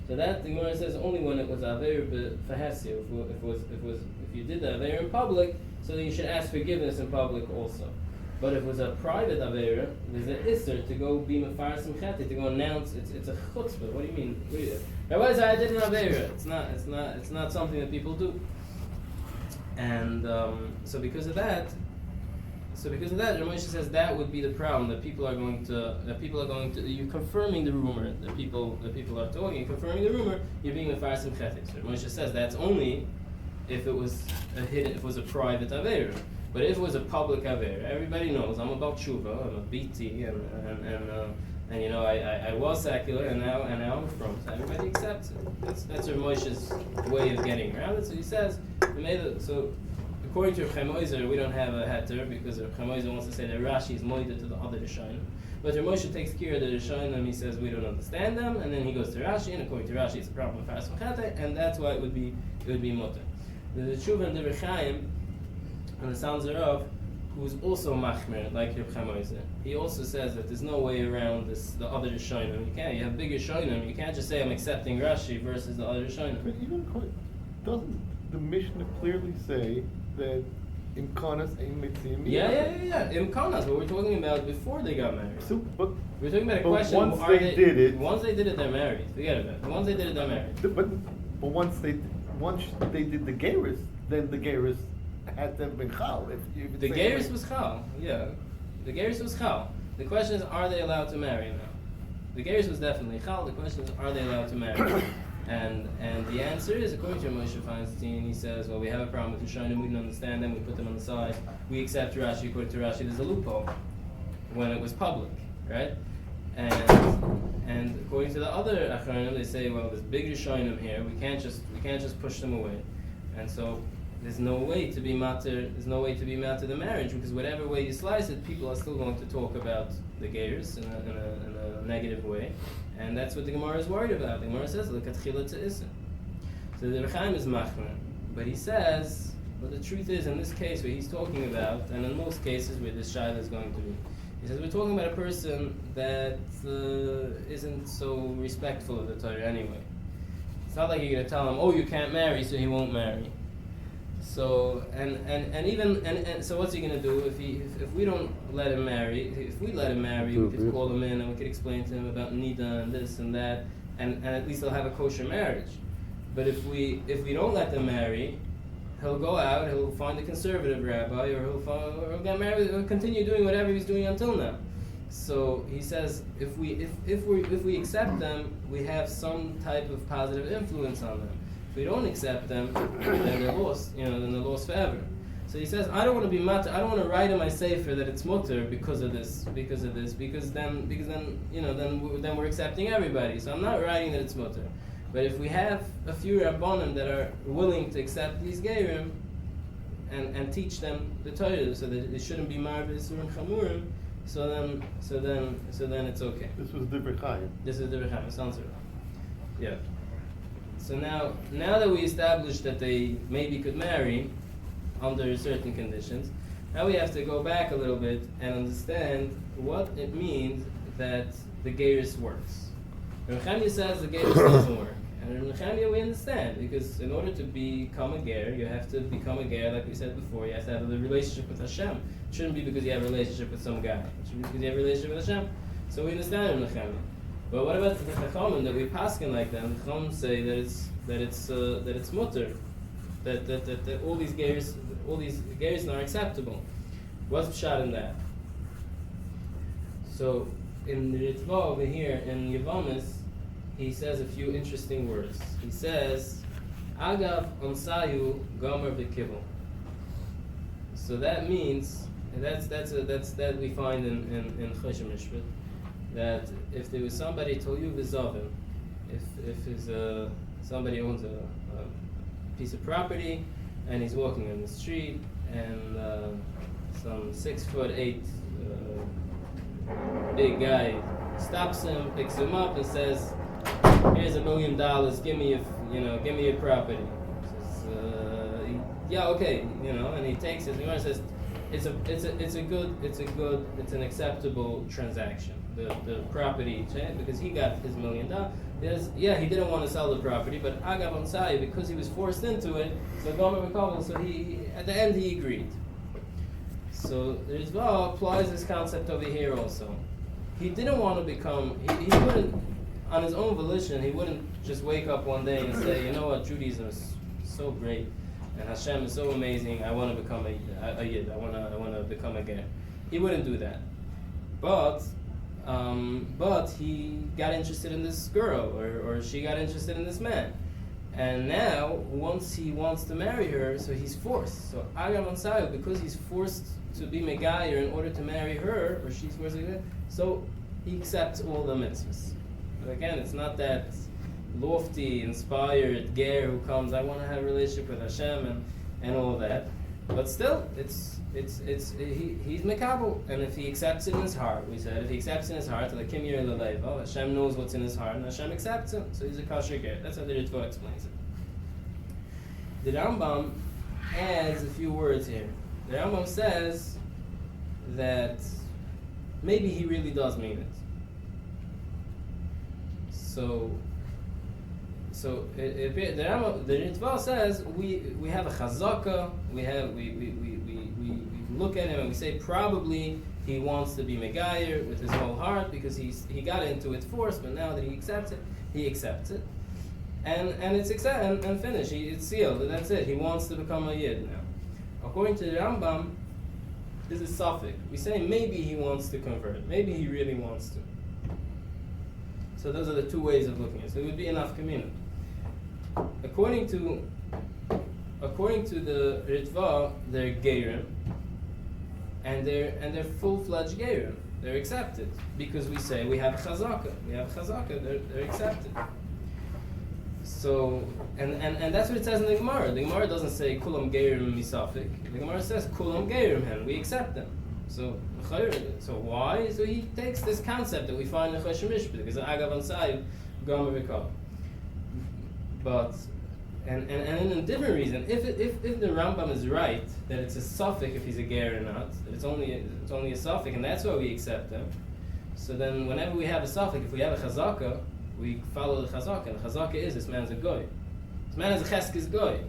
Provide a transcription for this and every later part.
So that the Gemara says only when it was aver b'fahesio. If you did the aver in public, so then you should ask forgiveness in public also. But if it was a private avera, there's an isser to go be mefaras mechati, to go announce it's a chutzpah. What do you mean? Rabbi said I did an avera. It's not something that people do. And so because of that, Ramesh says that would be the problem, that people are going to you're confirming the rumor that people are talking, confirming the rumor, you're being mefaras mechati. So Ramesh says that's only if it was a private avera. But if it was a public aver, everybody knows I'm about tshuva, I'm a BT, and you know I was secular, and now I'm from. So everybody accepts it. That's Moshe's way of getting around it. So he says, so according to Chaim Oizer, we don't have a heter because Chaim Oizer wants to say that Rashi is moided to the other Rishonim. But Moshe takes care of the Rishonim. He says we don't understand them, and then he goes to Rashi, and according to Rashi, it's a problem with Faras Mechate, and that's why it would be mutter. The tshuva and the Rechaim. And the sounds thereof, who is also machmer, like Reb Chaim Oizer. He also says that there's no way around the other Rishonim. You have bigger Rishonim. You can't just say I'm accepting Rashi versus the other Rishonim. But even doesn't the Mishnah clearly say that Imkanas ain't mitzim? Yeah. Imkanas, what we're talking about before they got married. So, but we're talking about a question. Once they did it, they're married. Forget about it. Once they did it, they're married. But once they did the gerus, then the gerus had to have been chal. The gerus was chal, yeah. The gerus was chal. The question is, are they allowed to marry now? The gerus was definitely chal. The question is, are they allowed to marry? And the answer is, according to Moshe Feinstein, he says, well, we have a problem with Rishonim, we don't understand them, we put them on the side. We accept Rashi. According to Rashi, there's a loophole when it was public, right? And according to the other Achronim, they say, well, there's big Rishonim here. We can't just push them away, and so. There's no way to be matter the marriage, because whatever way you slice it, people are still going to talk about the gerus in a negative way, and that's what the Gemara is worried about. The Gemara says, "Look at chila to issa." So the Rechaim is machmer, but he says, but the truth is, in this case where he's talking about, and in most cases where this shaila is going to be, he says we're talking about a person that isn't so respectful of the Torah anyway. It's not like you're going to tell him, "Oh, you can't marry," so he won't marry. So so what's he gonna do if we don't let him marry? If we let him marry, we could call him in and we could explain to him about nida and this and that, and at least he'll have a kosher marriage. But if we don't let them marry, he'll go out, he'll find a conservative rabbi, or he'll get married, or continue doing whatever he's doing until now. So he says if we accept them, we have some type of positive influence on them. If we don't accept them, then they're lost. Then they're lost forever. So he says, I don't want to be matter. I don't want to write in my sefer that it's mutter because then we're accepting everybody. So I'm not writing that it's mutter. But if we have a few rabbanim that are willing to accept these gerim and teach them the Torah, so that it shouldn't be marv isurim chamurim, so then it's okay. This was the Rechaim. This is the Rechaim. Sounds right. Yeah. So now that we established that they maybe could marry under certain conditions, now we have to go back a little bit and understand what it means that the gerus works. Nechemia says the gerus doesn't work. And in Nechemia we understand, because in order to become a ger, you have to become a ger, like we said before, you have to have a relationship with Hashem. It shouldn't be because you have a relationship with some guy. It should be because you have a relationship with Hashem. So we understand in Nechemia. But what about the Chachamim that we paskin like them? The Chachamim say that it's mutter, that all these gears are acceptable. What's pshat in that? So in the Ritva over here in Yavamis, he says a few interesting words. He says, "Agav onsayu gomer v'kibul." So that means that we find in Choshen Mishpat, that if there was somebody Tolu v'zavim, if somebody owns a piece of property and he's walking on the street and some 6'8" big guy stops him, picks him up, and says, "Here's $1 million. Give me your property." He says, "Yeah, okay," and he takes it. And he says, "It's an acceptable transaction. the property because he got his $1 million. He didn't want to sell the property, but Agav Ansai, because he was forced into it, so Gomer Mekabel, so he at the end he agreed. So the Ritva applies this concept over here also. He didn't want to become, he wouldn't, on his own volition, he wouldn't just wake up one day and say, you know what, Judaism is so great, and Hashem is so amazing, I want to become a Yid, I want to become a Ger. He wouldn't do that. But he got interested in this girl, or she got interested in this man. And now, once he wants to marry her, so he's forced. So Agav Ansai, because he's forced to be Megayer in order to marry her, or she's forced to do that, so he accepts all the mitzvahs. But again, it's not that lofty, inspired ger who comes, I want to have a relationship with Hashem and all of that. But still, he's mekabel, and if he accepts it in his heart, we said, if he accepts it in his heart, like Kim Yer L'Leiva, Hashem knows what's in his heart, and Hashem accepts him, so he's a kosher ger. That's how the Ritva explains it. The Rambam adds a few words here. The Rambam says that maybe he really does mean it. So the Ritva says we have a chazaka, we look at him and we say probably he wants to be Megayer with his whole heart because he got into it forced, but now that he accepts it, and it's and finished. It's sealed. And that's it. He wants to become a Yid now. According to the Rambam, this is Suffolk. We say maybe he wants to convert. Maybe he really wants to. So those are the two ways of looking at it. So it would be enough community. According to the Ritva, they're Geirim, and they're full-fledged Geirim. They're accepted because we say we have Chazaka. They're accepted. So and that's what it says in the Gemara. The Gemara doesn't say Kulam Geirim Misafik. The Gemara says Kulam Geirim Hen. We accept them. So why? So he takes this concept that we find in Choshen Mishpat because Agav Ansai Gomer V'Kol. But and in a different reason, if the Rambam is right that it's a suffix if he's a ger or not, that it's only a suffix, and that's why we accept them. So then, whenever we have a suffix, if we have a chazaka, we follow the chazaka, and the chazaka is this man's a goy. This man has a cheskes goy.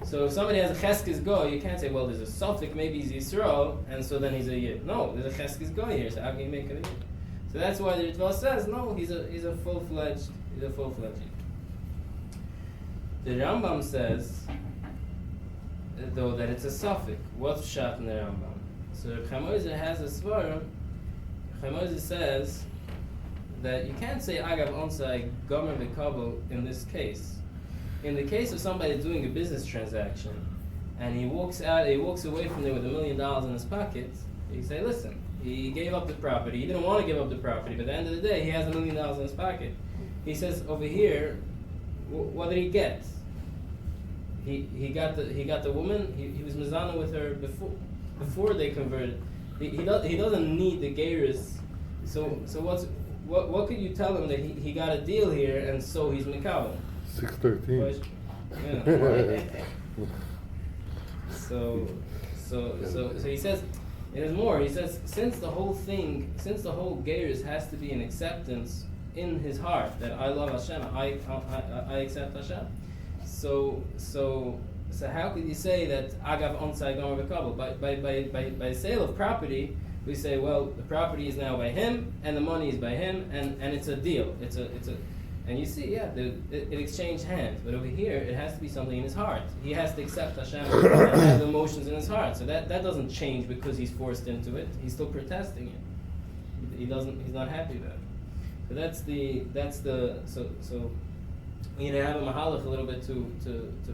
So if somebody has a cheskes goy, you can't say, well, there's a suffix, maybe he's Yisrael, and so then he's a yid. No, there's a cheskes goy here, so how can you make it a yid? So that's why the Ritva says no, he's a full-fledged yid. The Rambam says, though, that it's a suffix. What's shot in the Rambam? So Chaim Ozer has a svarim. Chaim Ozer says that you can't say Agav Onsai Gomer V'Kabel in this case. In the case of somebody doing a business transaction, and he walks away from there with $1 million in his pocket, you say, listen, he gave up the property. He didn't want to give up the property, but at the end of the day, he has $1 million in his pocket. He says over here, what did he get? He got the woman. He was mizana with her before they converted. He doesn't need the geiris. So what could you tell him that he got a deal here and so he's mekabel? 613. Yeah. So he says. There's more. He says since the whole geiris has to be an acceptance in his heart that I love Hashem, I accept Hashem. So how could you say that Agav Onsai Gomer V'Kabel? By sale of property, we say, well, the property is now by him and the money is by him, and it's a deal. It's a and you see, it exchanged hands. But over here, it has to be something in his heart. He has to accept Hashem and have the emotions in his heart. So that doesn't change because he's forced into it. He's still protesting it. He's not happy about it. So so we need to have a mahalach a little bit to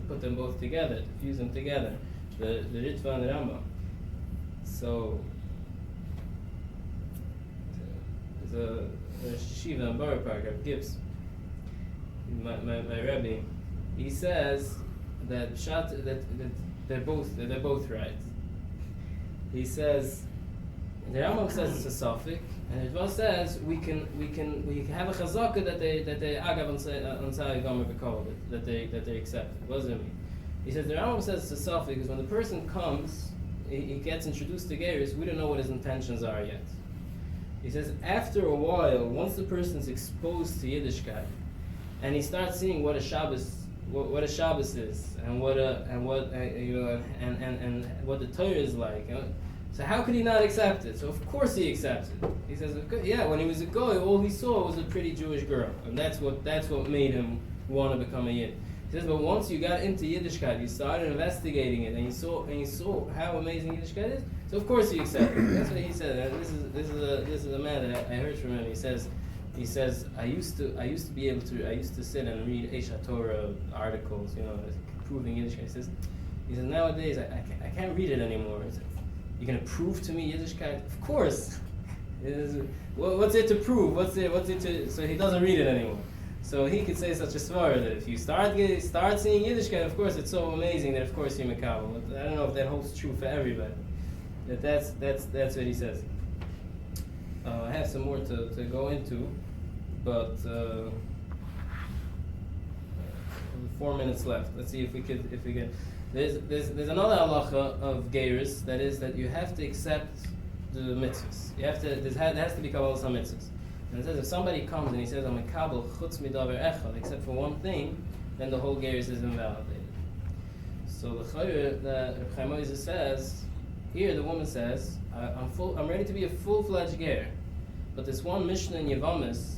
put them both together, to fuse them together, the Ritva and the Rambam. So there's a yeshiva in Borough Park, Rav Gibbs, my Rebbe. He says that they're both right. He says the Rambam says it's a suffix, and the Ritva says we can have a chazaka that they Agav Ansai Gomer V'Kabel that they accept. What does it mean? He says the Rambam says it's a suffix because when the person comes, he gets introduced to Geiris, we don't know what his intentions are yet. He says after a while, once the person's exposed to Yiddishkeit, and he starts seeing what a Shabbos is, and what what the Torah is like. So how could he not accept it? So of course he accepts it. He says, yeah, when he was a guy, all he saw was a pretty Jewish girl, and that's what made him want to become a Yid. He says, but once you got into Yiddishkeit, you started investigating it, and you saw how amazing Yiddishkeit is. So of course he accepted it. That's what he said. And this is a man that I heard from him. He says, I used to sit and read Eish HaTorah articles, proving Yiddishkeit. He says nowadays I can't read it anymore. He says, you're gonna prove to me Yiddishkeit? Of course. What's it to prove? What's it to? So he doesn't read it anymore. So he could say such a svara that if you start seeing Yiddishkeit, of course it's so amazing that of course you're mekabel. I don't know if that holds true for everybody. That's what he says. I have some more to go into, but 4 minutes left. Let's see if we can. There's another halacha of geiros, that is that you have to accept the mitzvahs. There has to be kabbalas mitzvahs. And it says if somebody comes and he says I'm a kabel chutz midavar echad, except for one thing, then the whole geiros is invalidated. So the chayr that Reb Chaim Oizer says here, the woman says I'm ready to be a full-fledged ger, but this one Mishnah in Yevamis